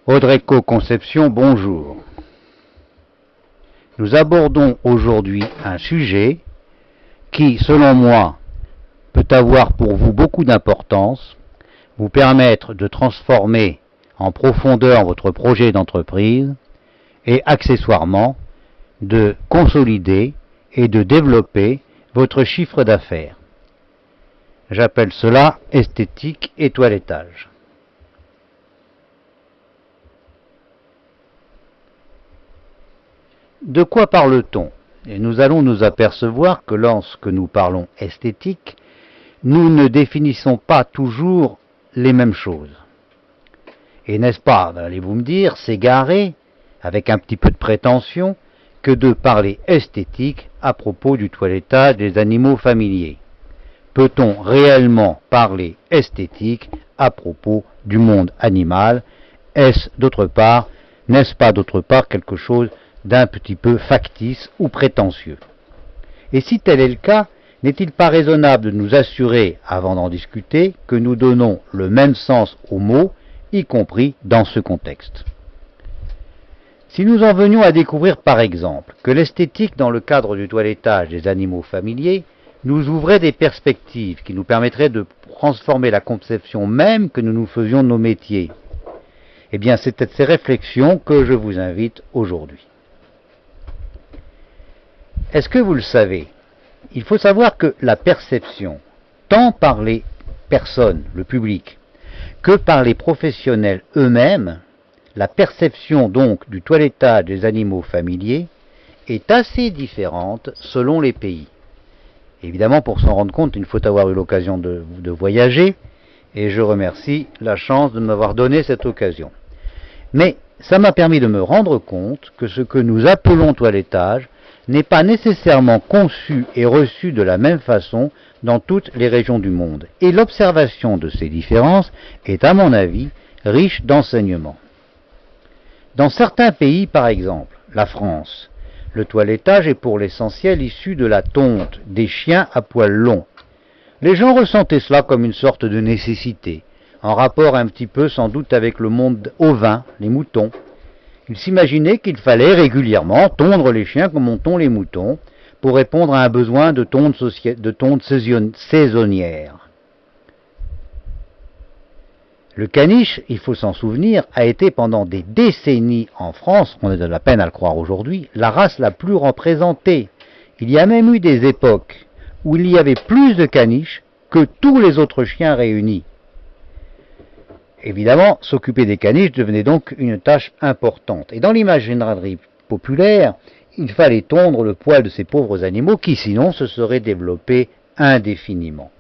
Audrey Co-Conception, bonjour. Nous abordons aujourd'hui un sujet qui, selon moi, peut avoir pour vous beaucoup d'importance, vous permettre de transformer en profondeur votre projet d'entreprise et accessoirement de consolider et de développer votre chiffre d'affaires. J'appelle cela esthétique et toilettage. De quoi parle-t-on? Et nous allons nous apercevoir que lorsque nous parlons esthétique, nous ne définissons pas toujours les mêmes choses. Et n'est-ce pas, allez-vous me dire, s'égarer, avec un petit peu de prétention, que de parler esthétique à propos du toilettage des animaux familiers? Peut-on réellement parler esthétique à propos du monde animal? N'est-ce pas d'autre part quelque chose d'un petit peu factice ou prétentieux? Et si tel est le cas, n'est-il pas raisonnable de nous assurer, avant d'en discuter, que nous donnons le même sens aux mots, y compris dans ce contexte? Si nous en venions à découvrir par exemple que l'esthétique dans le cadre du toilettage des animaux familiers nous ouvrait des perspectives qui nous permettraient de transformer la conception même que nous nous faisions de nos métiers, eh bien c'est à ces réflexions que je vous invite aujourd'hui. Est-ce que vous le savez? Il faut savoir que la perception, tant par les personnes, le public, que par les professionnels eux-mêmes, la perception donc du toilettage des animaux familiers est assez différente selon les pays. Évidemment, pour s'en rendre compte, il faut avoir eu l'occasion de voyager, et je remercie la chance de m'avoir donné cette occasion. Mais ça m'a permis de me rendre compte que ce que nous appelons toilettage n'est pas nécessairement conçu et reçu de la même façon dans toutes les régions du monde. Et l'observation de ces différences est, à mon avis, riche d'enseignements. Dans certains pays, par exemple, la France, le toilettage est pour l'essentiel issu de la tonte des chiens à poils longs. Les gens ressentaient cela comme une sorte de nécessité, en rapport un petit peu sans doute avec le monde ovin, les moutons. Ils s'imaginaient qu'il fallait régulièrement tondre les chiens comme on tond les moutons, pour répondre à un besoin de tonte saisonnière. Le caniche, il faut s'en souvenir, a été pendant des décennies en France, on a de la peine à le croire aujourd'hui, la race la plus représentée. Il y a même eu des époques où il y avait plus de caniches que tous les autres chiens réunis. Évidemment, s'occuper des caniches devenait donc une tâche importante. Et dans l'imaginerie populaire, il fallait tondre le poil de ces pauvres animaux qui sinon se seraient développés indéfiniment.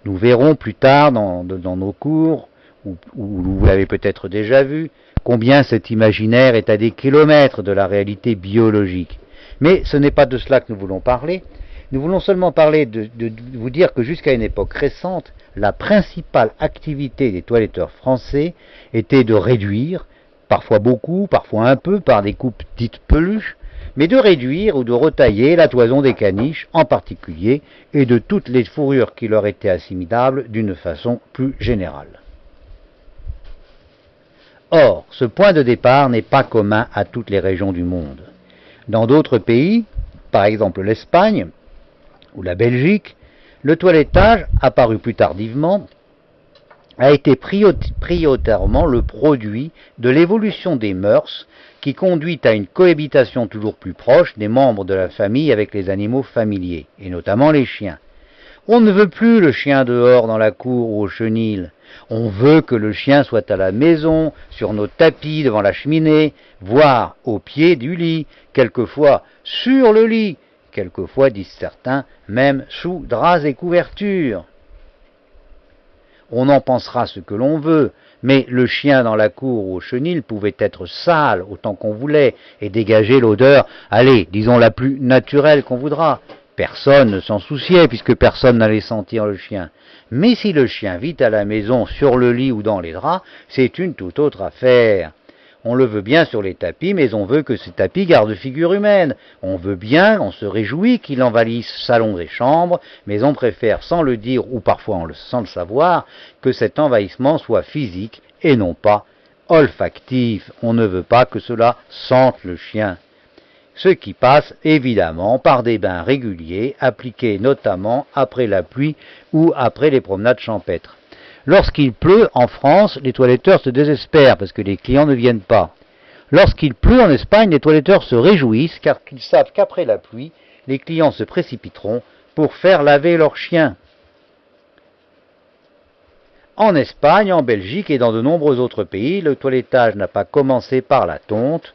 Nous verrons plus tard dans nos cours, où vous l'avez peut-être déjà vu, combien cet imaginaire est à des kilomètres de la réalité biologique. Mais ce n'est pas de cela que nous voulons parler. Nous voulons seulement parler de vous dire que jusqu'à une époque récente, la principale activité des toiletteurs français était de réduire, parfois beaucoup, parfois un peu, par des coupes dites peluches, mais de réduire ou de retailler la toison des caniches en particulier et de toutes les fourrures qui leur étaient assimilables d'une façon plus générale. Or, ce point de départ n'est pas commun à toutes les régions du monde. Dans d'autres pays, par exemple l'Espagne ou la Belgique, le toilettage, apparu plus tardivement, a été prioritairement le produit de l'évolution des mœurs qui conduit à une cohabitation toujours plus proche des membres de la famille avec les animaux familiers, et notamment les chiens. On ne veut plus le chien dehors dans la cour ou au chenil. On veut que le chien soit à la maison, sur nos tapis devant la cheminée, voire au pied du lit, quelquefois sur le lit, quelquefois, disent certains, même sous draps et couvertures. On en pensera ce que l'on veut, mais le chien dans la cour ou au chenil pouvait être sale autant qu'on voulait et dégager l'odeur, allez, disons la plus naturelle qu'on voudra. Personne ne s'en souciait puisque personne n'allait sentir le chien. Mais si le chien vit à la maison, sur le lit ou dans les draps, c'est une toute autre affaire. On le veut bien sur les tapis, mais on veut que ces tapis gardent figure humaine. On veut bien, on se réjouit qu'il envahisse salons et chambres, mais on préfère, sans le dire ou parfois sans le savoir, que cet envahissement soit physique et non pas olfactif. On ne veut pas que cela sente le chien. Ce qui passe évidemment par des bains réguliers, appliqués notamment après la pluie ou après les promenades champêtres. Lorsqu'il pleut en France, les toiletteurs se désespèrent parce que les clients ne viennent pas. Lorsqu'il pleut en Espagne, les toiletteurs se réjouissent car ils savent qu'après la pluie, les clients se précipiteront pour faire laver leurs chiens. En Espagne, en Belgique et dans de nombreux autres pays, le toilettage n'a pas commencé par la tonte,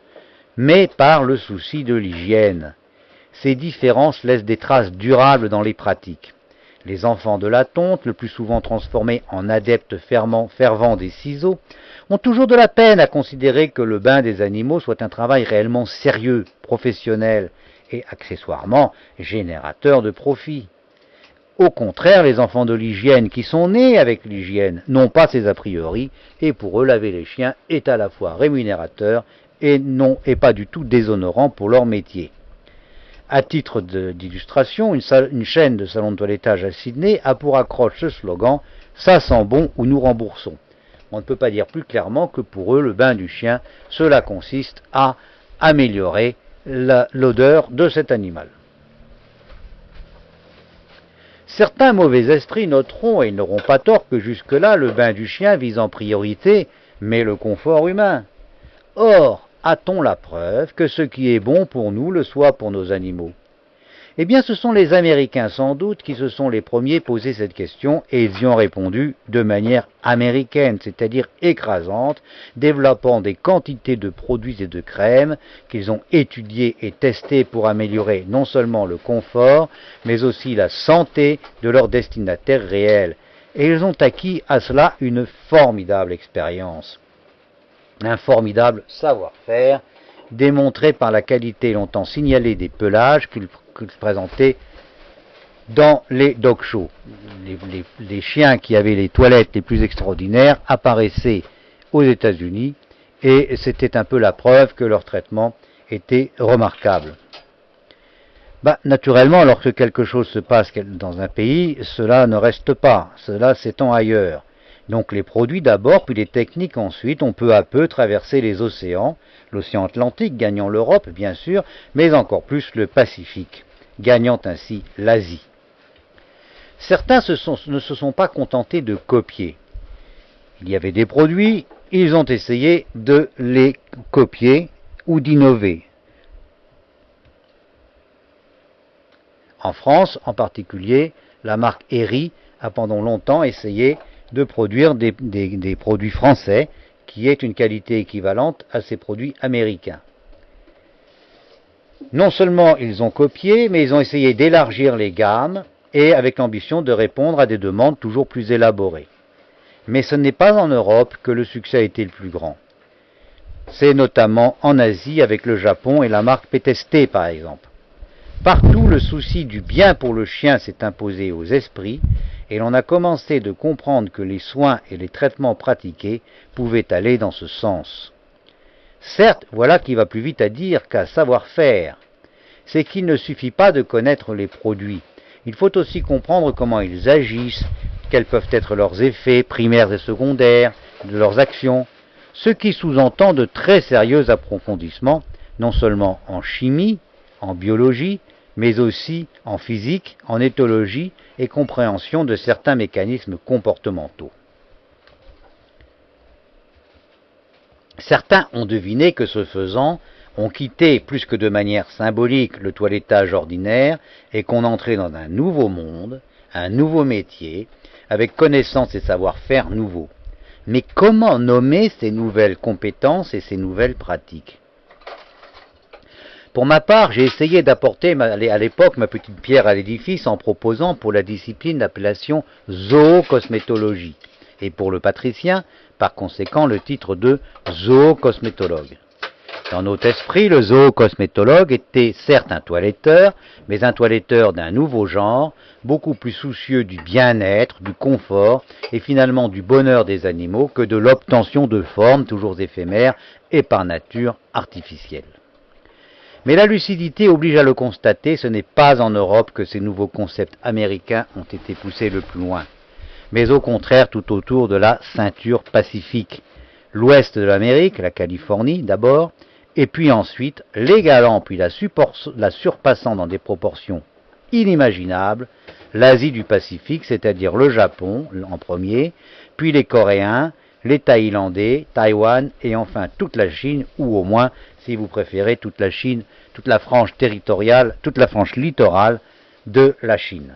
mais par le souci de l'hygiène. Ces différences laissent des traces durables dans les pratiques. Les enfants de la tonte, le plus souvent transformés en adeptes fervents des ciseaux, ont toujours de la peine à considérer que le bain des animaux soit un travail réellement sérieux, professionnel et accessoirement générateur de profit. Au contraire, les enfants de l'hygiène qui sont nés avec l'hygiène n'ont pas ces a priori et pour eux laver les chiens est à la fois rémunérateur et pas du tout déshonorant pour leur métier. À titre d'illustration, une chaîne de salons de toilettage à Sydney a pour accroche ce slogan « Ça sent bon ou nous remboursons ». On ne peut pas dire plus clairement que pour eux, le bain du chien, cela consiste à améliorer l'odeur de cet animal. Certains mauvais esprits noteront, et ils n'auront pas tort, que jusque-là, le bain du chien vise en priorité, mais le confort humain. Or, a-t-on la preuve que ce qui est bon pour nous le soit pour nos animaux? Eh bien, ce sont les Américains sans doute qui se sont les premiers posé cette question et ils y ont répondu de manière américaine, c'est-à-dire écrasante, développant des quantités de produits et de crèmes qu'ils ont étudiés et testés pour améliorer non seulement le confort, mais aussi la santé de leurs destinataires réels. Et ils ont acquis à cela une formidable expérience, un formidable savoir-faire, démontré par la qualité longtemps signalée des pelages qu'ils présentaient dans les dog shows. Les chiens qui avaient les toilettes les plus extraordinaires apparaissaient aux États-Unis et c'était un peu la preuve que leur traitement était remarquable. Naturellement, lorsque quelque chose se passe dans un pays, cela ne reste pas, cela s'étend ailleurs. Donc les produits d'abord, puis les techniques ensuite, ont peu à peu traversé les océans, l'océan Atlantique gagnant l'Europe bien sûr, mais encore plus le Pacifique, gagnant ainsi l'Asie. Certains ne se sont pas contentés de copier. Il y avait des produits, ils ont essayé de les copier ou d'innover. En France, en particulier, la marque Eri a pendant longtemps essayé de produire des produits français qui aient une qualité équivalente à ces produits américains. Non seulement ils ont copié, mais ils ont essayé d'élargir les gammes et avec l'ambition de répondre à des demandes toujours plus élaborées. Mais ce n'est pas en Europe que le succès a été le plus grand. C'est notamment en Asie avec le Japon et la marque Pétesté par exemple. Partout, le souci du bien pour le chien s'est imposé aux esprits et l'on a commencé de comprendre que les soins et les traitements pratiqués pouvaient aller dans ce sens. Certes, voilà qui va plus vite à dire qu'à savoir faire. C'est qu'il ne suffit pas de connaître les produits. Il faut aussi comprendre comment ils agissent, quels peuvent être leurs effets primaires et secondaires, de leurs actions, ce qui sous-entend de très sérieux approfondissements, non seulement en chimie, en biologie, mais aussi en physique, en éthologie et compréhension de certains mécanismes comportementaux. Certains ont deviné que ce faisant, on quittait plus que de manière symbolique le toilettage ordinaire et qu'on entrait dans un nouveau monde, un nouveau métier, avec connaissances et savoir-faire nouveaux. Mais comment nommer ces nouvelles compétences et ces nouvelles pratiques ? Pour ma part, j'ai essayé d'apporter à l'époque ma petite pierre à l'édifice en proposant pour la discipline l'appellation zoocosmétologie et pour le patricien, par conséquent, le titre de zoocosmétologue. Dans notre esprit, le zoocosmétologue était certes un toiletteur, mais un toiletteur d'un nouveau genre, beaucoup plus soucieux du bien-être, du confort et finalement du bonheur des animaux que de l'obtention de formes toujours éphémères et par nature artificielles. Mais la lucidité oblige à le constater, ce n'est pas en Europe que ces nouveaux concepts américains ont été poussés le plus loin, mais au contraire tout autour de la ceinture pacifique. l'ouest de l'Amérique, la Californie d'abord, et puis ensuite l'égalant puis la surpassant dans des proportions inimaginables, l'Asie du Pacifique, c'est-à-dire le Japon en premier, puis les Coréens, les Thaïlandais, Taïwan et enfin toute la Chine, ou au moins, si vous préférez, toute la Chine, toute la frange territoriale, toute la frange littorale de la Chine.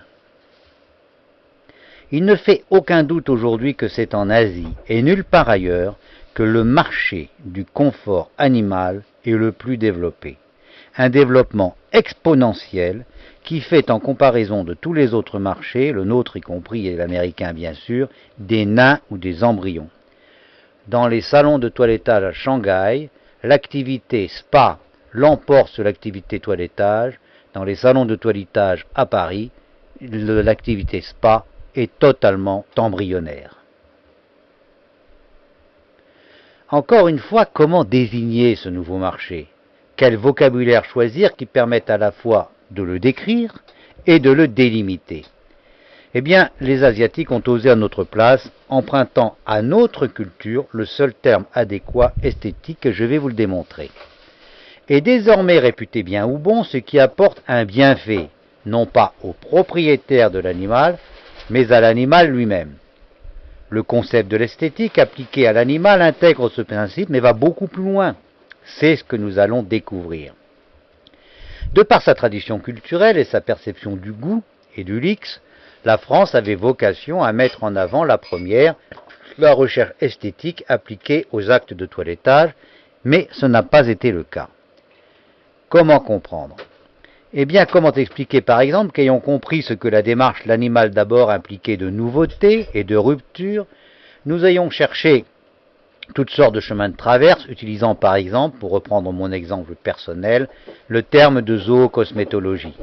Il ne fait aucun doute aujourd'hui que c'est en Asie et nulle part ailleurs que le marché du confort animal est le plus développé. Un développement exponentiel qui fait en comparaison de tous les autres marchés, le nôtre y compris et l'américain bien sûr, des nains ou des embryons. Dans les salons de toilettage à Shanghai, l'activité spa l'emporte sur l'activité toilettage. Dans les salons de toilettage à Paris, l'activité spa est totalement embryonnaire. Encore une fois, comment désigner ce nouveau marché? Quel vocabulaire choisir qui permette à la fois de le décrire et de le délimiter? Eh bien, les Asiatiques ont osé à notre place, empruntant à notre culture le seul terme adéquat esthétique, que je vais vous le démontrer. Est désormais réputé bien ou bon ce qui apporte un bienfait, non pas au propriétaire de l'animal, mais à l'animal lui-même. Le concept de l'esthétique appliqué à l'animal intègre ce principe, mais va beaucoup plus loin. C'est ce que nous allons découvrir. De par sa tradition culturelle et sa perception du goût et du luxe, la France avait vocation à mettre en avant la première, la recherche esthétique appliquée aux actes de toilettage, mais ce n'a pas été le cas. Comment comprendre? Eh bien, comment expliquer par exemple qu'ayant compris ce que la démarche l'animal d'abord impliquait de nouveauté et de rupture, nous ayons cherché toutes sortes de chemins de traverse, utilisant par exemple, pour reprendre mon exemple personnel, le terme de zoocosmétologie.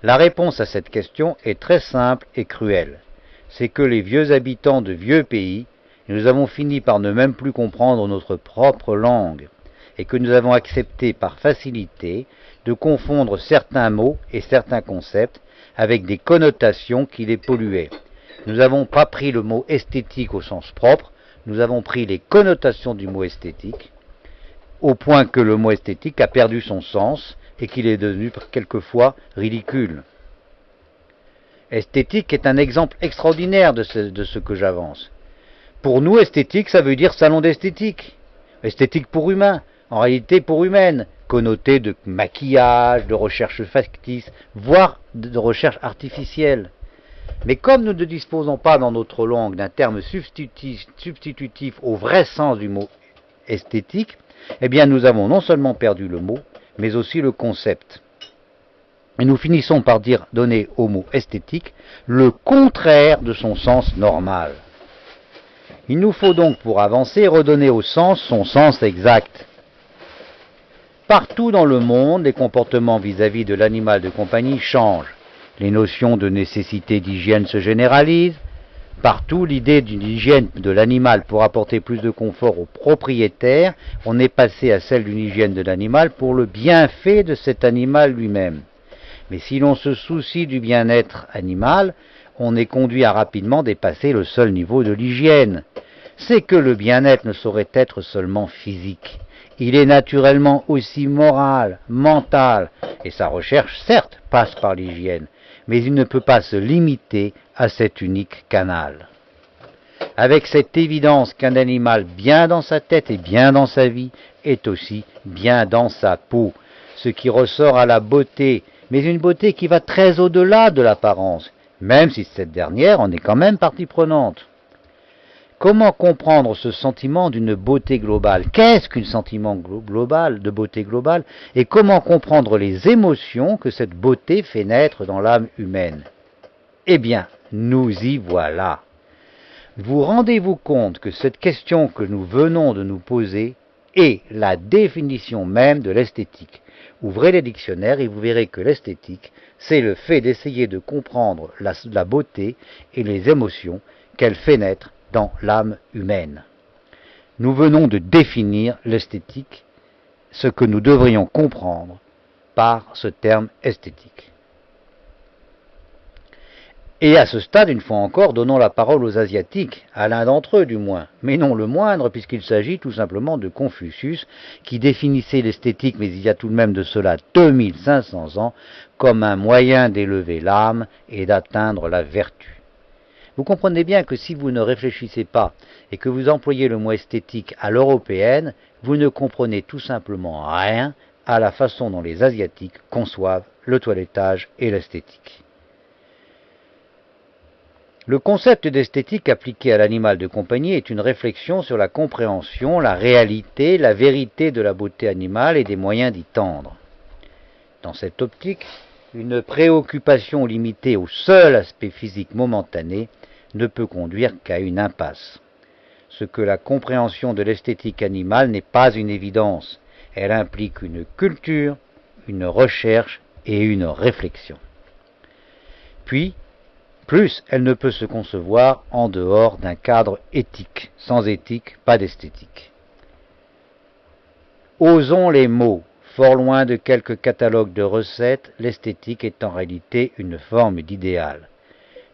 La réponse à cette question est très simple et cruelle. C'est que les vieux habitants de vieux pays, nous avons fini par ne même plus comprendre notre propre langue, et que nous avons accepté par facilité de confondre certains mots et certains concepts avec des connotations qui les polluaient. Nous n'avons pas pris le mot esthétique au sens propre, nous avons pris les connotations du mot esthétique, au point que le mot esthétique a perdu son sens et qu'il est devenu quelquefois ridicule. Esthétique est un exemple extraordinaire de ce que j'avance. Pour nous, esthétique, ça veut dire salon d'esthétique. Esthétique pour humain, en réalité pour humaine, connoté de maquillage, de recherche factice, voire de recherche artificielle. Mais comme nous ne disposons pas dans notre langue d'un terme substitutif au vrai sens du mot esthétique, eh bien nous avons non seulement perdu le mot, mais aussi le concept. Et nous finissons par donner au mot esthétique le contraire de son sens normal. Il nous faut donc, pour avancer, redonner au sens son sens exact. Partout dans le monde, les comportements vis-à-vis de l'animal de compagnie changent. Les notions de nécessité d'hygiène se généralisent. Partout, l'idée d'une hygiène de l'animal pour apporter plus de confort au propriétaire, on est passé à celle d'une hygiène de l'animal pour le bienfait de cet animal lui-même. Mais si l'on se soucie du bien-être animal, on est conduit à rapidement dépasser le seul niveau de l'hygiène. C'est que le bien-être ne saurait être seulement physique. Il est naturellement aussi moral, mental, et sa recherche, certes, passe par l'hygiène, mais il ne peut pas se limiter à cet unique canal. Avec cette évidence qu'un animal bien dans sa tête et bien dans sa vie est aussi bien dans sa peau, ce qui ressort à la beauté, mais une beauté qui va très au-delà de l'apparence, même si cette dernière en est quand même partie prenante. Comment comprendre ce sentiment d'une beauté globale? Qu'est-ce qu'un sentiment global, de beauté globale? Et comment comprendre les émotions que cette beauté fait naître dans l'âme humaine? Eh bien, nous y voilà. Vous rendez-vous compte que cette question que nous venons de nous poser est la définition même de l'esthétique? Ouvrez les dictionnaires et vous verrez que l'esthétique, c'est le fait d'essayer de comprendre la beauté et les émotions qu'elle fait naître dans l'âme humaine. Nous venons de définir l'esthétique, ce que nous devrions comprendre par ce terme esthétique. Et à ce stade, une fois encore, donnons la parole aux Asiatiques, à l'un d'entre eux du moins, mais non le moindre, puisqu'il s'agit tout simplement de Confucius, qui définissait l'esthétique, mais il y a tout de même de cela 2500 ans, comme un moyen d'élever l'âme et d'atteindre la vertu. Vous comprenez bien que si vous ne réfléchissez pas et que vous employez le mot esthétique à l'européenne, vous ne comprenez tout simplement rien à la façon dont les Asiatiques conçoivent le toilettage et l'esthétique. Le concept d'esthétique appliqué à l'animal de compagnie est une réflexion sur la compréhension, la réalité, la vérité de la beauté animale et des moyens d'y tendre. Dans cette optique, une préoccupation limitée au seul aspect physique momentané ne peut conduire qu'à une impasse. Ce que la compréhension de l'esthétique animale n'est pas une évidence, elle implique une culture, une recherche et une réflexion. Puis, plus elle ne peut se concevoir en dehors d'un cadre éthique. Sans éthique, pas d'esthétique. Osons les mots. Fort loin de quelques catalogues de recettes, l'esthétique est en réalité une forme d'idéal.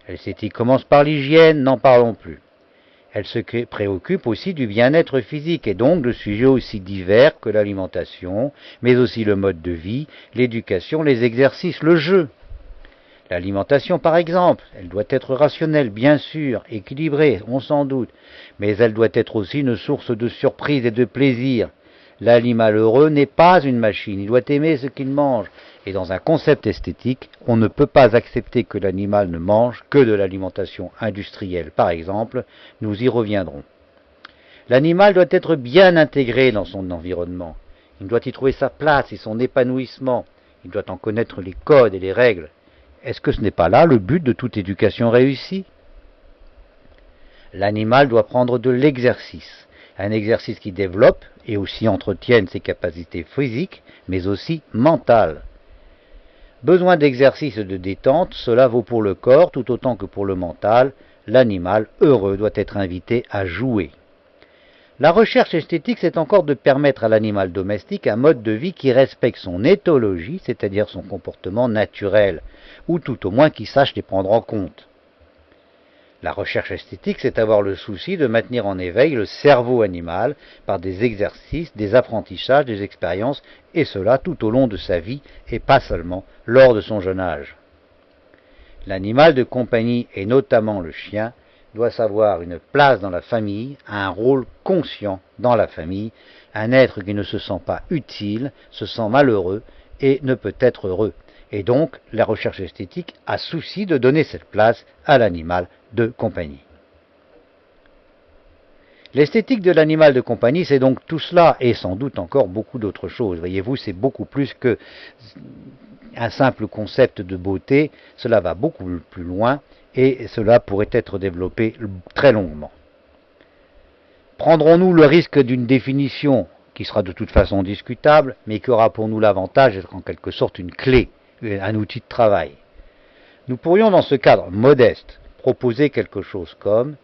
L'esthétique commence par l'hygiène, n'en parlons plus. Elle se préoccupe aussi du bien-être physique et donc de sujets aussi divers que l'alimentation, mais aussi le mode de vie, l'éducation, les exercices, le jeu. L'alimentation, par exemple, elle doit être rationnelle, bien sûr, équilibrée, on s'en doute, mais elle doit être aussi une source de surprise et de plaisir. L'animal heureux n'est pas une machine, il doit aimer ce qu'il mange. Et dans un concept esthétique, on ne peut pas accepter que l'animal ne mange que de l'alimentation industrielle, par exemple, nous y reviendrons. L'animal doit être bien intégré dans son environnement. Il doit y trouver sa place et son épanouissement. Il doit en connaître les codes et les règles. Est-ce que ce n'est pas là le but de toute éducation réussie? L'animal doit prendre de l'exercice, un exercice qui développe et aussi entretienne ses capacités physiques, mais aussi mentales. Besoin d'exercice et de détente, cela vaut pour le corps tout autant que pour le mental. L'animal heureux doit être invité à jouer. La recherche esthétique, c'est encore de permettre à l'animal domestique un mode de vie qui respecte son éthologie, c'est-à-dire son comportement naturel, ou tout au moins qui sache les prendre en compte. La recherche esthétique, c'est avoir le souci de maintenir en éveil le cerveau animal par des exercices, des apprentissages, des expériences, et cela tout au long de sa vie et pas seulement lors de son jeune âge. L'animal de compagnie, et notamment le chien, doit savoir une place dans la famille, un rôle conscient dans la famille, un être qui ne se sent pas utile, se sent malheureux et ne peut être heureux. Et donc, la recherche esthétique a souci de donner cette place à l'animal de compagnie. L'esthétique de l'animal de compagnie, c'est donc tout cela et sans doute encore beaucoup d'autres choses. Voyez-vous, c'est beaucoup plus que un simple concept de beauté, cela va beaucoup plus loin et cela pourrait être développé très longuement. Prendrons-nous le risque d'une définition qui sera de toute façon discutable, mais qui aura pour nous l'avantage d'être en quelque sorte une clé, un outil de travail? Nous pourrions dans ce cadre modeste proposer quelque chose comme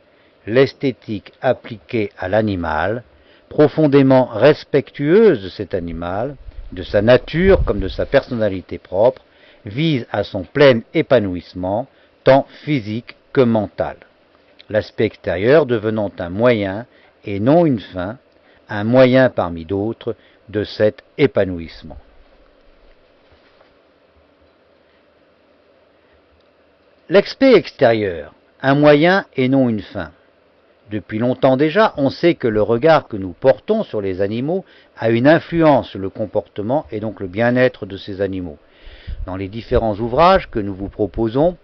l'esthétique appliquée à l'animal, profondément respectueuse de cet animal, de sa nature comme de sa personnalité propre, vise à son plein épanouissement, tant physique que mental. L'aspect extérieur devenant un moyen et non une fin, un moyen parmi d'autres de cet épanouissement. L'aspect extérieur, un moyen et non une fin. Depuis longtemps déjà, on sait que le regard que nous portons sur les animaux a une influence sur le comportement et donc le bien-être de ces animaux. Dans les différents ouvrages que nous vous proposons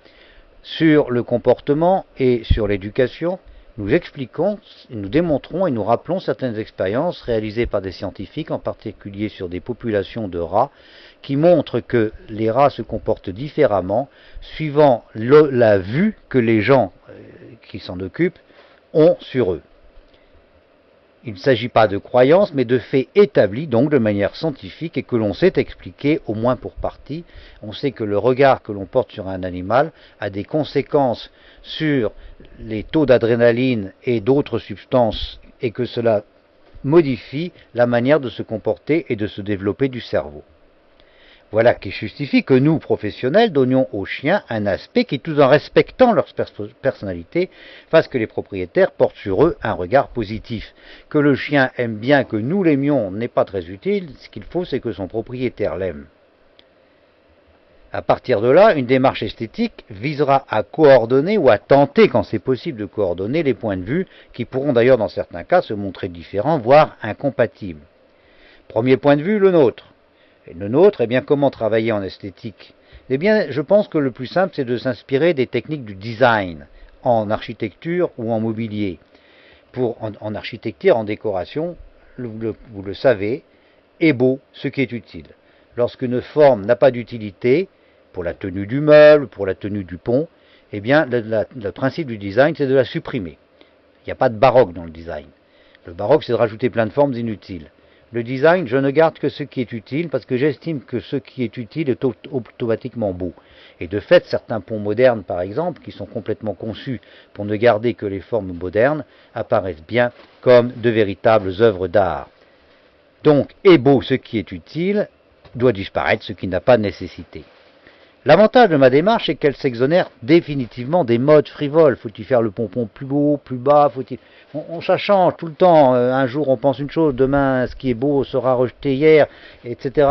sur le comportement et sur l'éducation, nous expliquons, nous démontrons et nous rappelons certaines expériences réalisées par des scientifiques, en particulier sur des populations de rats, qui montrent que les rats se comportent différemment suivant la vue que les gens qui s'en occupent ont sur eux. Il ne s'agit pas de croyances, mais de faits établis, donc de manière scientifique, et que l'on sait expliquer, au moins pour partie. On sait que le regard que l'on porte sur un animal a des conséquences sur les taux d'adrénaline et d'autres substances, et que cela modifie la manière de se comporter et de se développer du cerveau. Voilà qui justifie que nous, professionnels, donnions aux chiens un aspect qui, tout en respectant leur personnalité, fasse que les propriétaires portent sur eux un regard positif. Que le chien aime bien que nous l'aimions n'est pas très utile, ce qu'il faut c'est que son propriétaire l'aime. À partir de là, une démarche esthétique visera à coordonner ou à tenter, quand c'est possible, de coordonner les points de vue qui pourront d'ailleurs dans certains cas se montrer différents, voire incompatibles. Premier point de vue, le nôtre. Et le nôtre, eh bien, comment travailler en esthétique? Eh bien, je pense que le plus simple, c'est de s'inspirer des techniques du design, en architecture ou en mobilier. En architecture, en décoration, vous le savez, est beau ce qui est utile. Lorsqu'une forme n'a pas d'utilité, pour la tenue du meuble, pour la tenue du pont, eh bien, le principe du design, c'est de la supprimer. Il n'y a pas de baroque dans le design. Le baroque, c'est de rajouter plein de formes inutiles. Le design, je ne garde que ce qui est utile parce que j'estime que ce qui est utile est automatiquement beau. Et de fait, certains ponts modernes, par exemple, qui sont complètement conçus pour ne garder que les formes modernes, apparaissent bien comme de véritables œuvres d'art. Donc, est beau ce qui est utile, doit disparaître ce qui n'a pas de nécessité. L'avantage de ma démarche est qu'elle s'exonère définitivement des modes frivoles. Faut-il faire le pompon plus haut, plus bas, ça change tout le temps. Un jour on pense une chose, demain ce qui est beau sera rejeté hier, etc.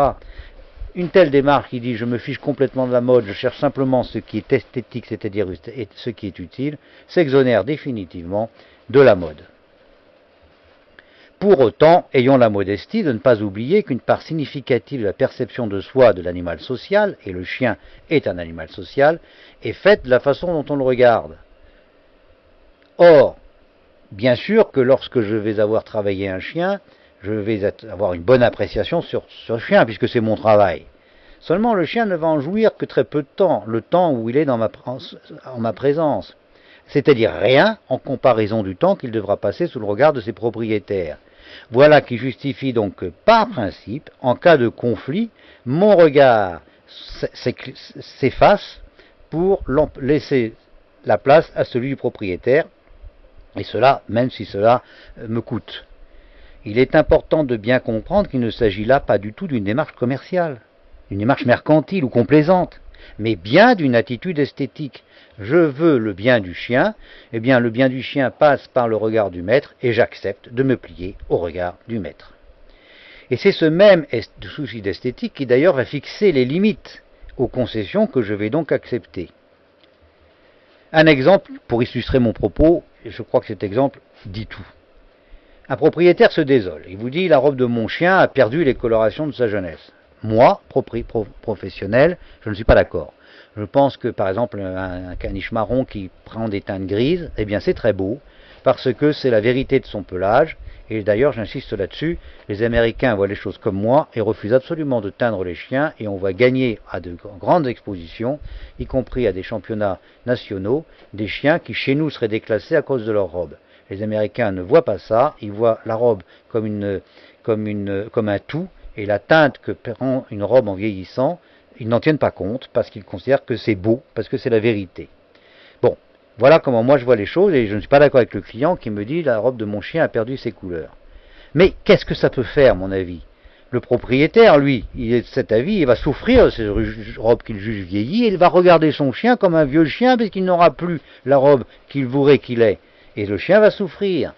Une telle démarche qui dit je me fiche complètement de la mode, je cherche simplement ce qui est esthétique, c'est-à-dire ce qui est utile, s'exonère définitivement de la mode. Pour autant, ayons la modestie de ne pas oublier qu'une part significative de la perception de soi de l'animal social, et le chien est un animal social, est faite de la façon dont on le regarde. Or, bien sûr que lorsque je vais avoir travaillé un chien, je vais avoir une bonne appréciation sur ce chien, puisque c'est mon travail. Seulement, le chien ne va en jouir que très peu de temps, le temps où il est en ma présence. C'est-à-dire rien en comparaison du temps qu'il devra passer sous le regard de ses propriétaires. Voilà qui justifie donc que, par principe, en cas de conflit, mon regard s'efface pour laisser la place à celui du propriétaire, et cela, même si cela me coûte. Il est important de bien comprendre qu'il ne s'agit là pas du tout d'une démarche commerciale, une démarche mercantile ou complaisante, mais bien d'une attitude esthétique. Je veux le bien du chien, eh bien le bien du chien passe par le regard du maître et j'accepte de me plier au regard du maître. Et c'est ce même souci d'esthétique qui d'ailleurs va fixer les limites aux concessions que je vais donc accepter. Un exemple pour illustrer mon propos, et je crois que cet exemple dit tout. Un propriétaire se désole, il vous dit la robe de mon chien a perdu les colorations de sa jeunesse. Moi, professionnel, je ne suis pas d'accord. Je pense que, par exemple, un caniche marron qui prend des teintes grises, eh bien c'est très beau, parce que c'est la vérité de son pelage, et d'ailleurs j'insiste là-dessus, les Américains voient les choses comme moi et refusent absolument de teindre les chiens, et on va gagner à de grandes expositions, y compris à des championnats nationaux, des chiens qui chez nous seraient déclassés à cause de leur robe. Les Américains ne voient pas ça, ils voient la robe comme un tout, et la teinte que prend une robe en vieillissant, ils n'en tiennent pas compte parce qu'ils considèrent que c'est beau, parce que c'est la vérité. Bon, voilà comment moi je vois les choses et je ne suis pas d'accord avec le client qui me dit la robe de mon chien a perdu ses couleurs. Mais qu'est-ce que ça peut faire, mon avis? Le propriétaire, lui, il est de cet avis, il va souffrir de ces robes qu'il juge vieillies et il va regarder son chien comme un vieux chien parce qu'il n'aura plus la robe qu'il voudrait qu'il ait. Et le chien va souffrir.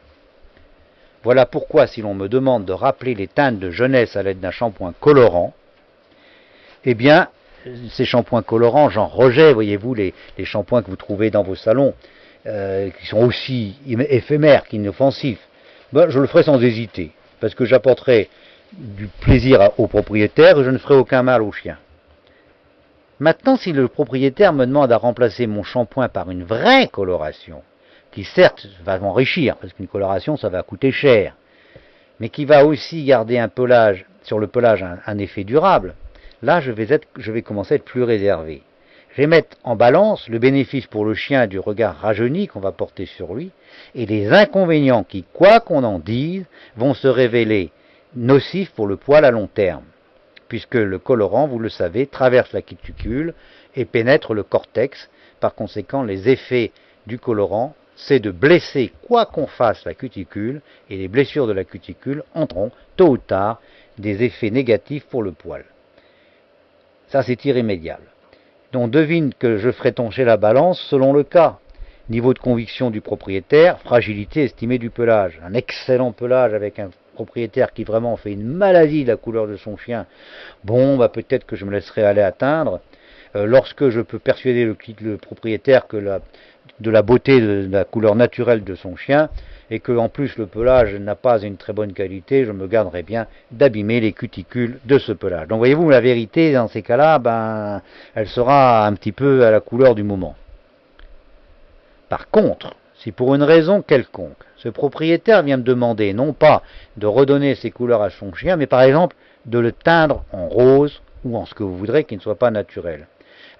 Voilà pourquoi, si l'on me demande de rappeler les teintes de jeunesse à l'aide d'un shampoing colorant, eh bien, ces shampoings colorants, j'en rejette, voyez-vous, les shampoings que vous trouvez dans vos salons, qui sont aussi éphémères qu'inoffensifs, ben, je le ferai sans hésiter, parce que j'apporterai du plaisir aux propriétaires et je ne ferai aucun mal aux chiens. Maintenant, si le propriétaire me demande à remplacer mon shampoing par une vraie coloration, qui certes va m'enrichir, parce qu'une coloration ça va coûter cher, mais qui va aussi garder sur le pelage un effet durable, là je vais commencer à être plus réservé. Je vais mettre en balance le bénéfice pour le chien du regard rajeuni qu'on va porter sur lui, et les inconvénients qui, quoi qu'on en dise, vont se révéler nocifs pour le poil à long terme, puisque le colorant, vous le savez, traverse la cuticule et pénètre le cortex. Par conséquent, les effets du colorant, c'est de blesser, quoi qu'on fasse, la cuticule, et les blessures de la cuticule entreront, tôt ou tard, des effets négatifs pour le poil. Ça, c'est irrémédiable. On devine que je ferai pencher la balance selon le cas. Niveau de conviction du propriétaire, fragilité estimée du pelage. Un excellent pelage avec un propriétaire qui vraiment fait une maladie de la couleur de son chien. Bon, peut-être que je me laisserai aller atteindre. Lorsque je peux persuader le propriétaire de la beauté de la couleur naturelle de son chien, et que en plus le pelage n'a pas une très bonne qualité, je me garderai bien d'abîmer les cuticules de ce pelage. Donc voyez-vous, la vérité dans ces cas-là, elle sera un petit peu à la couleur du moment. Par contre, si pour une raison quelconque, ce propriétaire vient me demander non pas de redonner ses couleurs à son chien, mais par exemple de le teindre en rose ou en ce que vous voudrez qui ne soit pas naturel,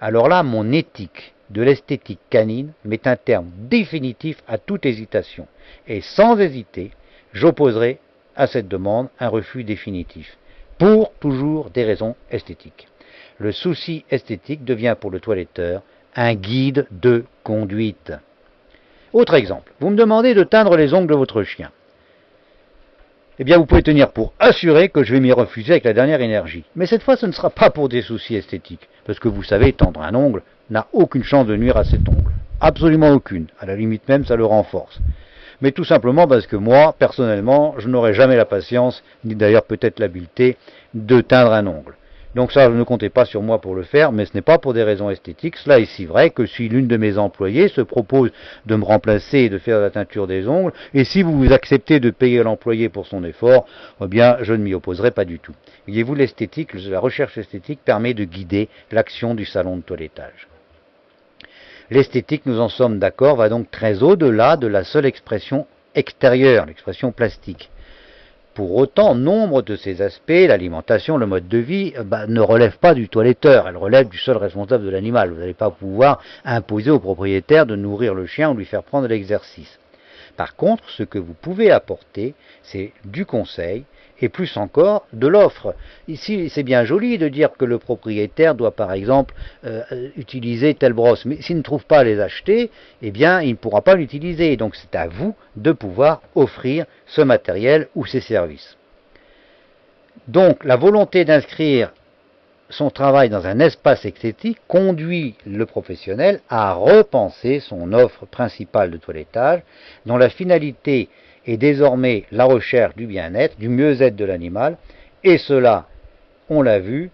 alors là, mon éthique de l'esthétique canine met un terme définitif à toute hésitation. Et sans hésiter, j'opposerai à cette demande un refus définitif, pour toujours des raisons esthétiques. Le souci esthétique devient pour le toiletteur un guide de conduite. Autre exemple, vous me demandez de teindre les ongles de votre chien. Eh bien, vous pouvez tenir pour assuré que je vais m'y refuser avec la dernière énergie. Mais cette fois, ce ne sera pas pour des soucis esthétiques, parce que vous savez, tendre un ongle n'a aucune chance de nuire à cet ongle. Absolument aucune. À la limite même, ça le renforce. Mais tout simplement parce que moi, personnellement, je n'aurai jamais la patience, ni d'ailleurs peut-être l'habileté, de teindre un ongle. Donc ça, ne comptez pas sur moi pour le faire, mais ce n'est pas pour des raisons esthétiques. Cela est si vrai que si l'une de mes employées se propose de me remplacer et de faire la teinture des ongles, et si vous acceptez de payer l'employé pour son effort, eh bien, je ne m'y opposerai pas du tout. Voyez-vous, l'esthétique, la recherche esthétique permet de guider l'action du salon de toilettage. L'esthétique, nous en sommes d'accord, va donc très au-delà de la seule expression extérieure, l'expression plastique. Pour autant, nombre de ces aspects, l'alimentation, le mode de vie, ne relèvent pas du toiletteur, elles relèvent du seul responsable de l'animal. Vous n'allez pas pouvoir imposer au propriétaire de nourrir le chien ou lui faire prendre l'exercice. Par contre, ce que vous pouvez apporter, c'est du conseil et plus encore de l'offre. Ici, c'est bien joli de dire que le propriétaire doit par exemple utiliser telle brosse, mais s'il ne trouve pas à les acheter, eh bien, il ne pourra pas l'utiliser. Donc c'est à vous de pouvoir offrir ce matériel ou ces services. Donc la volonté d'inscrire son travail dans un espace esthétique conduit le professionnel à repenser son offre principale de toilettage, dont la finalité est désormais la recherche du bien-être, du mieux-être de l'animal, et cela, on l'a vu,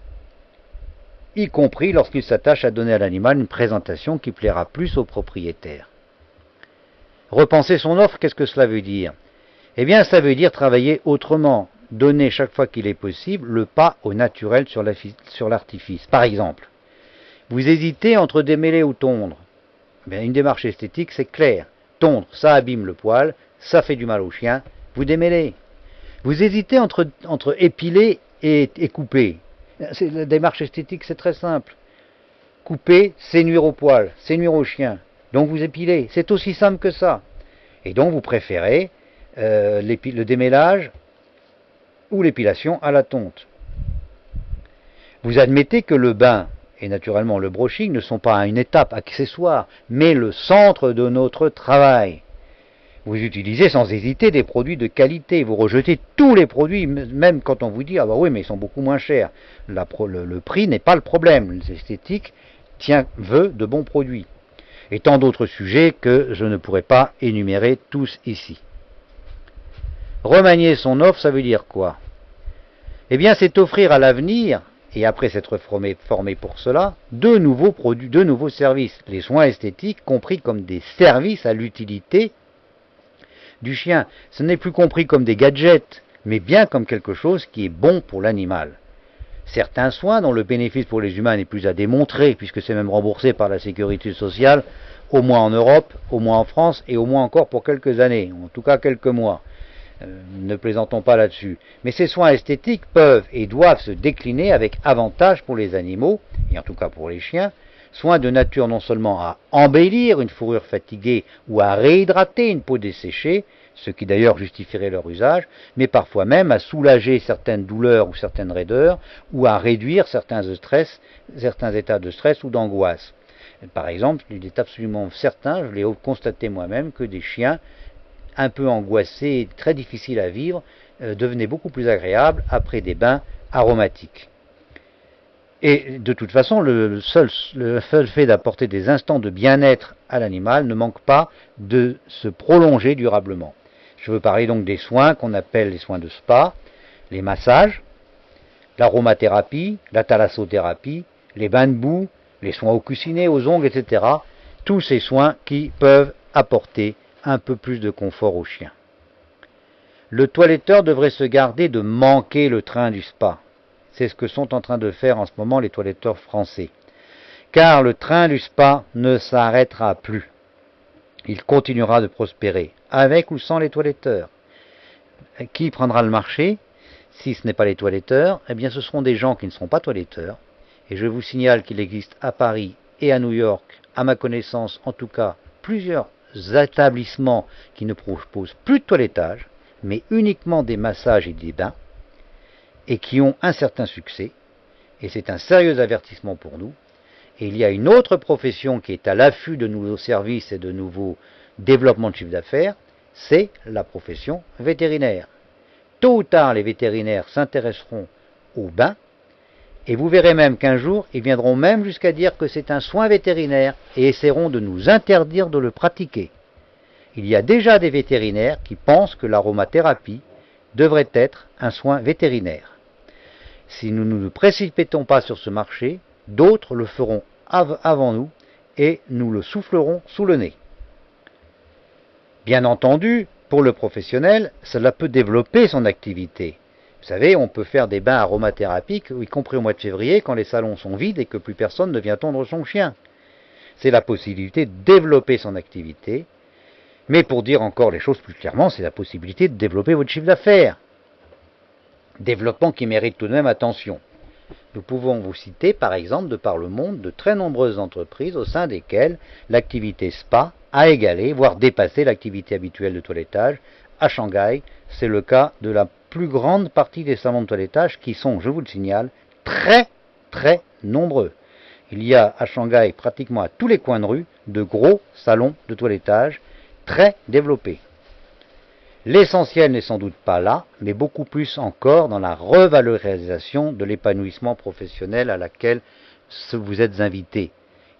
y compris lorsqu'il s'attache à donner à l'animal une présentation qui plaira plus au propriétaire. Repenser son offre, qu'est-ce que cela veut dire? Eh bien, ça veut dire travailler autrement, donner chaque fois qu'il est possible le pas au naturel sur l'artifice. Par exemple, vous hésitez entre démêler ou tondre. Bien, une démarche esthétique, c'est clair. Tondre, ça abîme le poil, ça fait du mal au chien, vous démêlez. Vous hésitez entre épiler et couper. La démarche esthétique, c'est très simple. Couper, c'est nuire au poil, c'est nuire au chien. Donc vous épilez, c'est aussi simple que ça. Et donc vous préférez le démêlage ou l'épilation à la tonte. Vous admettez que le bain et naturellement le brushing ne sont pas une étape accessoire, mais le centre de notre travail. Vous utilisez sans hésiter des produits de qualité, vous rejetez tous les produits, même quand on vous dit « Ah bah oui, mais ils sont beaucoup moins chers ». Le prix n'est pas le problème, l'esthétique veut de bons produits. Et tant d'autres sujets que je ne pourrais pas énumérer tous ici. Remanier son offre, ça veut dire quoi? Eh bien, c'est offrir à l'avenir, et après s'être formé pour cela, de nouveaux produits, de nouveaux services. Les soins esthétiques compris comme des services à l'utilité du chien. Ce n'est plus compris comme des gadgets, mais bien comme quelque chose qui est bon pour l'animal. Certains soins dont le bénéfice pour les humains n'est plus à démontrer, puisque c'est même remboursé par la sécurité sociale, au moins en Europe, au moins en France, et au moins encore pour quelques années, en tout cas quelques mois. Ne plaisantons pas là-dessus. Mais ces soins esthétiques peuvent et doivent se décliner avec avantage pour les animaux, et en tout cas pour les chiens, soins de nature non seulement à embellir une fourrure fatiguée ou à réhydrater une peau desséchée, ce qui d'ailleurs justifierait leur usage, mais parfois même à soulager certaines douleurs ou certaines raideurs, ou à réduire certains états de stress ou d'angoisse. Par exemple, il est absolument certain, je l'ai constaté moi-même, que des chiens un peu angoissés et très difficiles à vivre devenaient beaucoup plus agréables après des bains aromatiques. Et de toute façon, le seul fait d'apporter des instants de bien-être à l'animal ne manque pas de se prolonger durablement. Je veux parler donc des soins qu'on appelle les soins de spa, les massages, l'aromathérapie, la thalassothérapie, les bains de boue, les soins aux coussinets, aux ongles, etc. Tous ces soins qui peuvent apporter un peu plus de confort au chien. Le toiletteur devrait se garder de manquer le train du spa. C'est ce que sont en train de faire en ce moment les toiletteurs français. Car le train du spa ne s'arrêtera plus. Il continuera de prospérer, avec ou sans les toiletteurs. Qui prendra le marché? Si ce n'est pas les toiletteurs, eh bien ce seront des gens qui ne seront pas toiletteurs. Et je vous signale qu'il existe à Paris et à New York, à ma connaissance en tout cas, plusieurs établissements qui ne proposent plus de toilettage, mais uniquement des massages et des bains, et qui ont un certain succès. Et c'est un sérieux avertissement pour nous. Et il y a une autre profession qui est à l'affût de nouveaux services et de nouveaux développements de chiffre d'affaires, c'est la profession vétérinaire. Tôt ou tard, les vétérinaires s'intéresseront aux bains, et vous verrez même qu'un jour, ils viendront même jusqu'à dire que c'est un soin vétérinaire et essaieront de nous interdire de le pratiquer. Il y a déjà des vétérinaires qui pensent que l'aromathérapie devrait être un soin vétérinaire. Si nous ne nous précipitons pas sur ce marché, d'autres le feront avant nous et nous le soufflerons sous le nez. Bien entendu, pour le professionnel, cela peut développer son activité. Vous savez, on peut faire des bains aromathérapiques, y compris au mois de février, quand les salons sont vides et que plus personne ne vient tondre son chien. C'est la possibilité de développer son activité, mais pour dire encore les choses plus clairement, c'est la possibilité de développer votre chiffre d'affaires. Développement qui mérite tout de même attention. Nous pouvons vous citer, par exemple, de par le monde, de très nombreuses entreprises au sein desquelles l'activité spa a égalé, voire dépassé l'activité habituelle de toilettage. À Shanghai, c'est le cas de la plus grande partie des salons de toilettage qui sont, je vous le signale, très très nombreux. Il y a à Shanghai, pratiquement à tous les coins de rue, de gros salons de toilettage très développés. L'essentiel n'est sans doute pas là, mais beaucoup plus encore dans la revalorisation de l'épanouissement professionnel à laquelle vous êtes invité.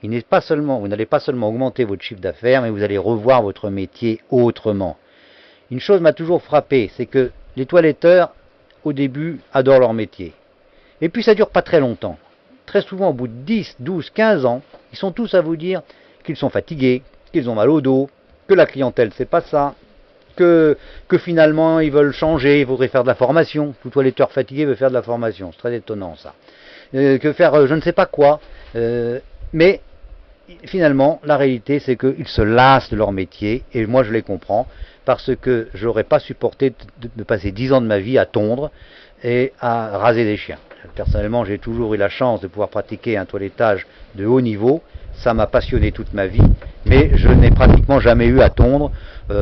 Vous n'allez pas seulement augmenter votre chiffre d'affaires, mais vous allez revoir votre métier autrement. Une chose m'a toujours frappé, c'est que les toiletteurs, au début, adorent leur métier. Et puis ça dure pas très longtemps. Très souvent, au bout de 10, 12, 15 ans, ils sont tous à vous dire qu'ils sont fatigués, qu'ils ont mal au dos, que la clientèle c'est pas ça, que finalement ils veulent changer, ils voudraient faire de la formation. Tout toiletteur fatigué veut faire de la formation, c'est très étonnant ça. Que faire je ne sais pas quoi. Mais finalement, la réalité c'est qu'ils se lassent de leur métier, et moi je les comprends, parce que j'aurais pas supporté de passer 10 ans de ma vie à tondre et à raser des chiens. Personnellement, j'ai toujours eu la chance de pouvoir pratiquer un toilettage de haut niveau. Ça m'a passionné toute ma vie, mais je n'ai pratiquement jamais eu à tondre,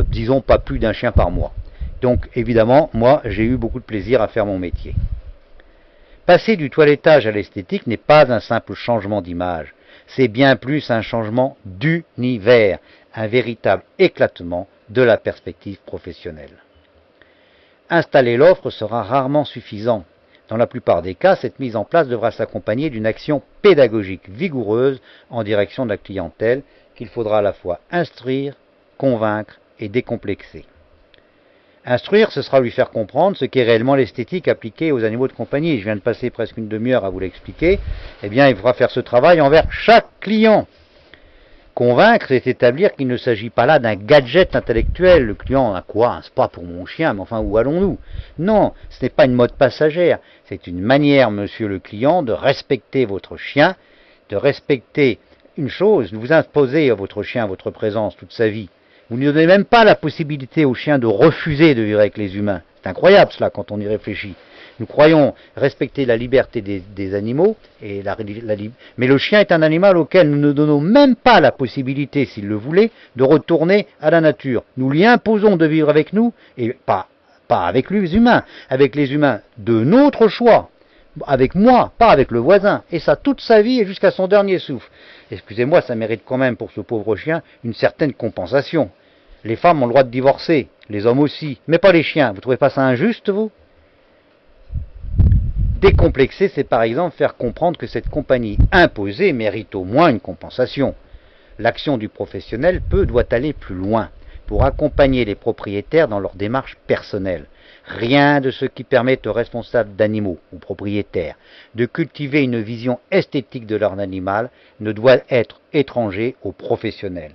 disons pas plus d'un chien par mois. Donc évidemment, moi, j'ai eu beaucoup de plaisir à faire mon métier. Passer du toilettage à l'esthétique n'est pas un simple changement d'image, c'est bien plus un changement d'univers, un véritable éclatement de la perspective professionnelle. Installer l'offre sera rarement suffisant. Dans la plupart des cas, cette mise en place devra s'accompagner d'une action pédagogique vigoureuse en direction de la clientèle qu'il faudra à la fois instruire, convaincre et décomplexer. Instruire, ce sera lui faire comprendre ce qu'est réellement l'esthétique appliquée aux animaux de compagnie. Je viens de passer presque une demi-heure à vous l'expliquer. Eh bien, il faudra faire ce travail envers chaque client. Convaincre, c'est établir qu'il ne s'agit pas là d'un gadget intellectuel. Le client a quoi? Un spa pour mon chien, mais enfin, où allons-nous? Non, ce n'est pas une mode passagère. C'est une manière, monsieur le client, de respecter votre chien, de respecter une chose. Vous imposez à votre chien votre présence toute sa vie. Vous ne donnez même pas la possibilité au chien de refuser de vivre avec les humains. C'est incroyable cela quand on y réfléchit. Nous croyons respecter la liberté des animaux, mais le chien est un animal auquel nous ne donnons même pas la possibilité, s'il le voulait, de retourner à la nature. Nous lui imposons de vivre avec nous, et pas avec les humains de notre choix, avec moi, pas avec le voisin, et ça toute sa vie et jusqu'à son dernier souffle. Excusez-moi, ça mérite quand même pour ce pauvre chien une certaine compensation. Les femmes ont le droit de divorcer, les hommes aussi, mais pas les chiens. Vous trouvez pas ça injuste, vous ? Décomplexer, c'est par exemple faire comprendre que cette compagnie imposée mérite au moins une compensation. L'action du professionnel doit aller plus loin pour accompagner les propriétaires dans leur démarche personnelle. Rien de ce qui permet aux responsables d'animaux, aux propriétaires, de cultiver une vision esthétique de leur animal ne doit être étranger aux professionnels.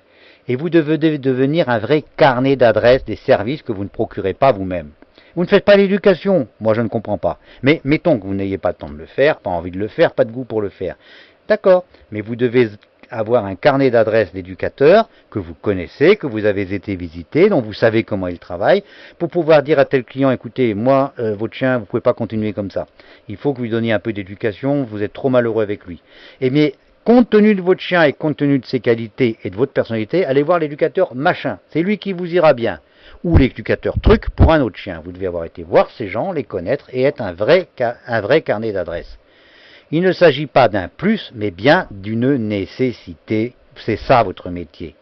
Et vous devez devenir un vrai carnet d'adresses des services que vous ne procurez pas vous-même. Vous ne faites pas l'éducation, moi je ne comprends pas. Mais mettons que vous n'ayez pas le temps de le faire, pas envie de le faire, pas de goût pour le faire. D'accord, mais vous devez avoir un carnet d'adresses d'éducateurs que vous connaissez, que vous avez été visité, dont vous savez comment ils travaillent, pour pouvoir dire à tel client, écoutez, moi, votre chien, vous ne pouvez pas continuer comme ça. Il faut que vous lui donniez un peu d'éducation, vous êtes trop malheureux avec lui. Et bien, compte tenu de votre chien et compte tenu de ses qualités et de votre personnalité, allez voir l'éducateur machin. C'est lui qui vous ira bien. Ou l'éducateur truc pour un autre chien. Vous devez avoir été voir ces gens, les connaître et être un vrai carnet d'adresses. Il ne s'agit pas d'un plus, mais bien d'une nécessité. C'est ça votre métier.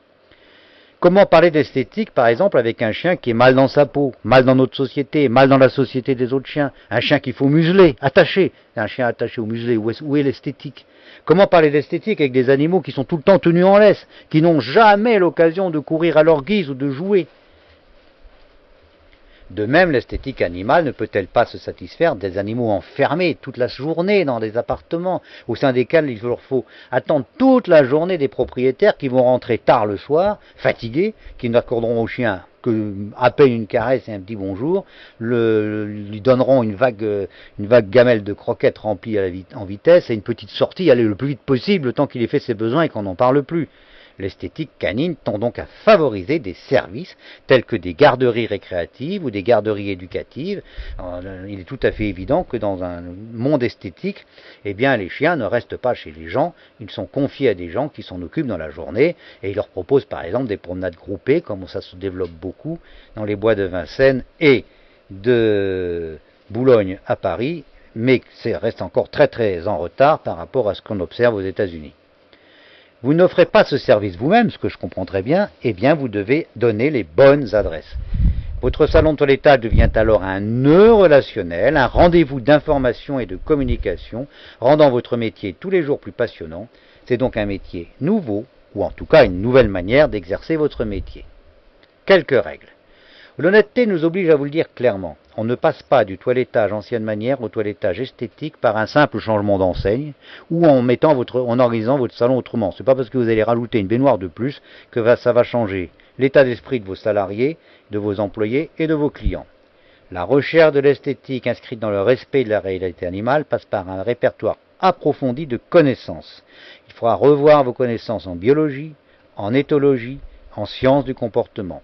Comment parler d'esthétique, par exemple, avec un chien qui est mal dans sa peau, mal dans notre société, mal dans la société des autres chiens? Un chien qu'il faut museler, attacher. Un chien attaché ou muselé, où est l'esthétique? Comment parler d'esthétique avec des animaux qui sont tout le temps tenus en laisse, qui n'ont jamais l'occasion de courir à leur guise ou de jouer? De même, l'esthétique animale ne peut-elle pas se satisfaire des animaux enfermés toute la journée dans des appartements, au sein desquels il leur faut attendre toute la journée des propriétaires qui vont rentrer tard le soir, fatigués, qui n'accorderont au chien que à peine une caresse et un petit bonjour, lui donneront une vague gamelle de croquettes remplies en vitesse et une petite sortie, aller le plus vite possible, le temps qu'il ait fait ses besoins et qu'on n'en parle plus. L'esthétique canine tend donc à favoriser des services tels que des garderies récréatives ou des garderies éducatives. Il est tout à fait évident que dans un monde esthétique, eh bien, les chiens ne restent pas chez les gens, ils sont confiés à des gens qui s'en occupent dans la journée et ils leur proposent par exemple des promenades groupées, comme ça se développe beaucoup dans les bois de Vincennes et de Boulogne à Paris, mais ça reste encore très très en retard par rapport à ce qu'on observe aux États-Unis. Vous n'offrez pas ce service vous-même, ce que je comprends très bien, eh bien vous devez donner les bonnes adresses. Votre salon de toilettage devient alors un nœud relationnel, un rendez-vous d'information et de communication, rendant votre métier tous les jours plus passionnant. C'est donc un métier nouveau, ou en tout cas une nouvelle manière d'exercer votre métier. Quelques règles. L'honnêteté nous oblige à vous le dire clairement. On ne passe pas du toilettage ancienne manière au toilettage esthétique par un simple changement d'enseigne ou en organisant votre salon autrement. Ce n'est pas parce que vous allez rajouter une baignoire de plus que ça va changer l'état d'esprit de vos salariés, de vos employés et de vos clients. La recherche de l'esthétique inscrite dans le respect de la réalité animale passe par un répertoire approfondi de connaissances. Il faudra revoir vos connaissances en biologie, en éthologie, en sciences du comportement.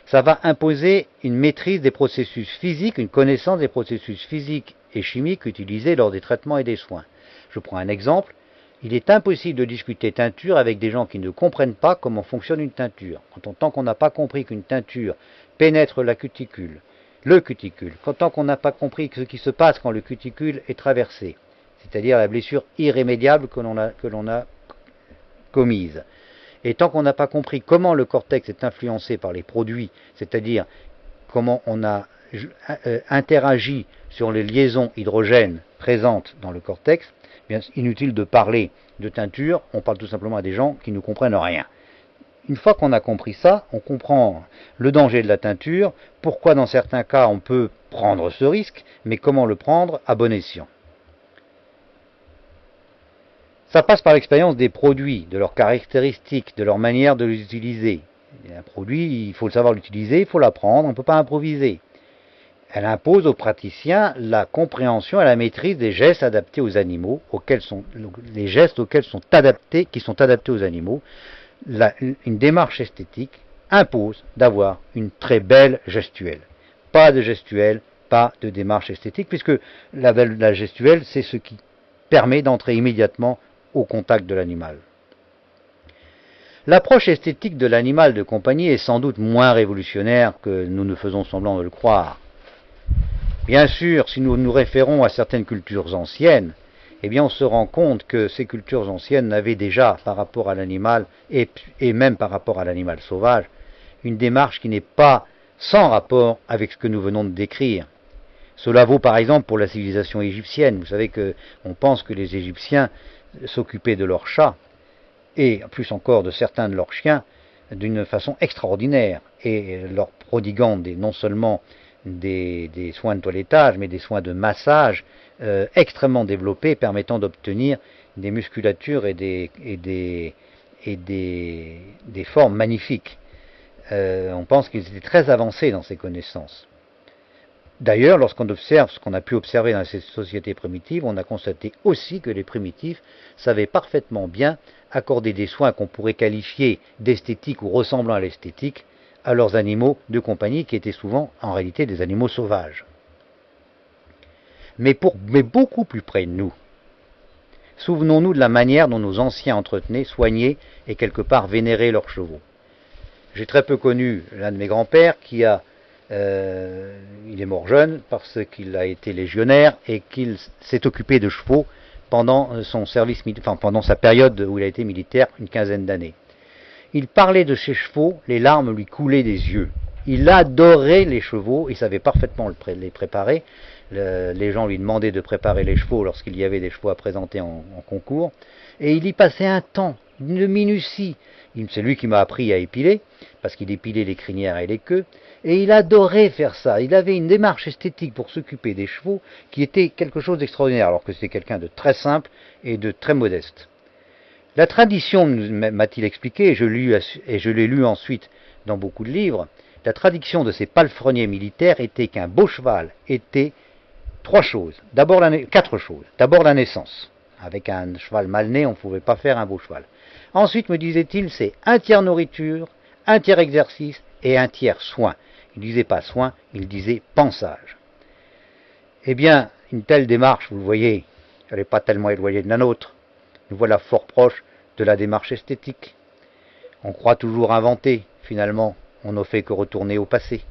Ça va imposer une maîtrise des processus physiques, une connaissance des processus physiques et chimiques utilisés lors des traitements et des soins. Je prends un exemple. Il est impossible de discuter teinture avec des gens qui ne comprennent pas comment fonctionne une teinture. Tant qu'on n'a pas compris qu'une teinture pénètre le cuticule, tant qu'on n'a pas compris ce qui se passe quand le cuticule est traversé, c'est-à-dire la blessure irrémédiable que l'on a commise, et tant qu'on n'a pas compris comment le cortex est influencé par les produits, c'est-à-dire comment on a interagi sur les liaisons hydrogènes présentes dans le cortex, bien inutile de parler de teinture, on parle tout simplement à des gens qui ne comprennent rien. Une fois qu'on a compris ça, on comprend le danger de la teinture, pourquoi dans certains cas on peut prendre ce risque, mais comment le prendre à bon escient. Ça passe par l'expérience des produits, de leurs caractéristiques, de leur manière de les utiliser. Un produit, il faut le savoir l'utiliser, il faut l'apprendre, on ne peut pas improviser. Elle impose aux praticiens la compréhension et la maîtrise des gestes adaptés aux animaux, les gestes qui sont adaptés aux animaux. Une démarche esthétique impose d'avoir une très belle gestuelle. Pas de gestuelle, pas de démarche esthétique, puisque la gestuelle, c'est ce qui permet d'entrer immédiatement au contact de l'animal. L'approche esthétique de l'animal de compagnie est sans doute moins révolutionnaire que nous ne faisons semblant de le croire. Bien sûr, si nous nous référons à certaines cultures anciennes, eh bien on se rend compte que ces cultures anciennes n'avaient déjà, par rapport à l'animal, et même par rapport à l'animal sauvage, une démarche qui n'est pas sans rapport avec ce que nous venons de décrire. Cela vaut par exemple pour la civilisation égyptienne. Vous savez qu'on pense que les Égyptiens s'occupaient de leurs chats, et plus encore de certains de leurs chiens, d'une façon extraordinaire, et leur prodiguant non seulement des soins de toilettage, mais des soins de massage extrêmement développés, permettant d'obtenir des musculatures et des formes magnifiques. On pense qu'ils étaient très avancés dans ces connaissances. D'ailleurs, lorsqu'on observe ce qu'on a pu observer dans ces sociétés primitives, on a constaté aussi que les primitifs savaient parfaitement bien accorder des soins qu'on pourrait qualifier d'esthétiques ou ressemblant à l'esthétique à leurs animaux de compagnie, qui étaient souvent en réalité des animaux sauvages. Mais beaucoup plus près de nous, souvenons-nous de la manière dont nos anciens entretenaient, soignaient et quelque part vénéraient leurs chevaux. J'ai très peu connu l'un de mes grands-pères qui il est mort jeune parce qu'il a été légionnaire et qu'il s'est occupé de chevaux pendant son service, pendant sa période où il a été militaire, une quinzaine d'années. Il parlait de ses chevaux, les larmes lui coulaient des yeux. Il adorait les chevaux, il savait parfaitement les préparer. Les gens lui demandaient de préparer les chevaux lorsqu'il y avait des chevaux à présenter en concours, et il y passait un temps, une minutie. C'est lui qui m'a appris à épiler, parce qu'il épilait les crinières et les queues, et il adorait faire ça. Il avait une démarche esthétique pour s'occuper des chevaux qui était quelque chose d'extraordinaire, alors que c'était quelqu'un de très simple et de très modeste. La tradition, m'a-t-il expliqué, et je l'ai lu ensuite dans beaucoup de livres, la tradition de ces palefreniers militaires était qu'un beau cheval était quatre choses. D'abord la naissance. Avec un cheval mal né, on ne pouvait pas faire un beau cheval. Ensuite, me disait-il, c'est un tiers nourriture, un tiers exercice et un tiers soin. Il ne disait pas soin, il disait pensage. Eh bien, une telle démarche, vous le voyez, elle n'est pas tellement éloignée de la nôtre. Nous voilà fort proches de la démarche esthétique. On croit toujours inventer, finalement, on ne fait que retourner au passé.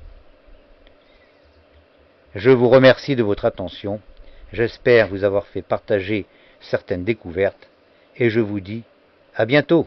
Je vous remercie de votre attention, j'espère vous avoir fait partager certaines découvertes, et je vous dis à bientôt.